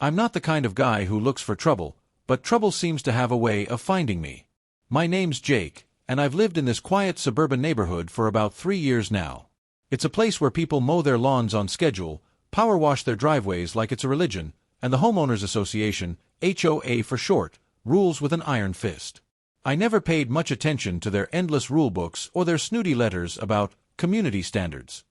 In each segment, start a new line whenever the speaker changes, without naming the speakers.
I'm not the kind of guy who looks for trouble, but trouble seems to have a way of finding me. My name's Jake, and I've lived in this quiet suburban neighborhood for about 3 years now. It's a place where people mow their lawns on schedule, power wash their driveways like it's a religion, and the Homeowners Association, HOA for short, rules with an iron fist. I never paid much attention to their endless rulebooks or their snooty letters about community standards.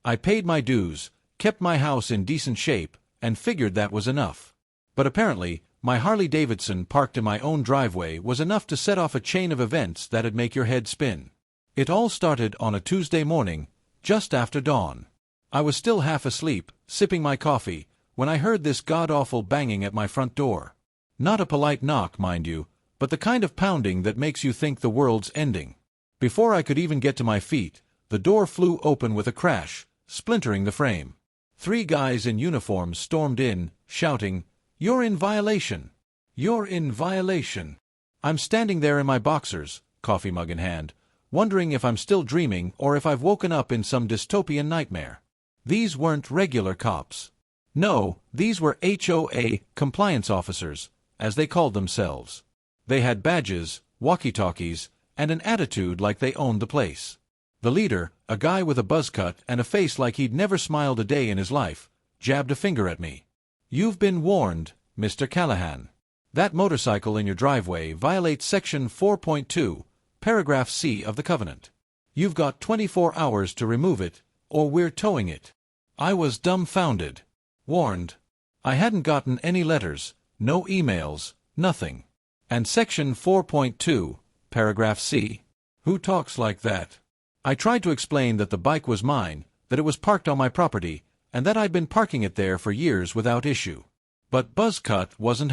I paid my dues, kept my house in decent shape, and figured that was enough. But apparently, my Harley-Davidson parked in my own driveway was enough to set off a chain of events that'd make your head spin. It all started on a Tuesday morning, just after dawn. I was still half asleep, sipping my coffee, when I heard this god-awful banging at my front door. Not a polite knock, mind you, but the kind of pounding that makes you think the world's ending. Before I could even get to my feet, the door flew open with a crash, splintering the frame. 3 guys in uniforms stormed in, shouting, "You're in violation! You're in violation!" I'm standing there in my boxers, coffee mug in hand, wondering if I'm still dreaming or if I've woken up in some dystopian nightmare. These weren't regular cops. No, these were HOA compliance officers, as they called themselves. They had badges, walkie-talkies, and an attitude like they owned the place. The leader, a guy with a buzz cut and a face like he'd never smiled a day in his life, jabbed a finger at me. "You've been warned, Mr. Callahan. That motorcycle in your driveway violates Section 4.2, Paragraph C of the Covenant. You've got 24 hours to remove it, or we're towing it." I was dumbfounded. Warned. I hadn't gotten any letters, no emails, nothing. And Section 4.2, Paragraph C? Who talks like that? I tried to explain that the bike was mine, that it was parked on my property, and that I'd been parking it there for years without issue. But Buzzcut wasn't having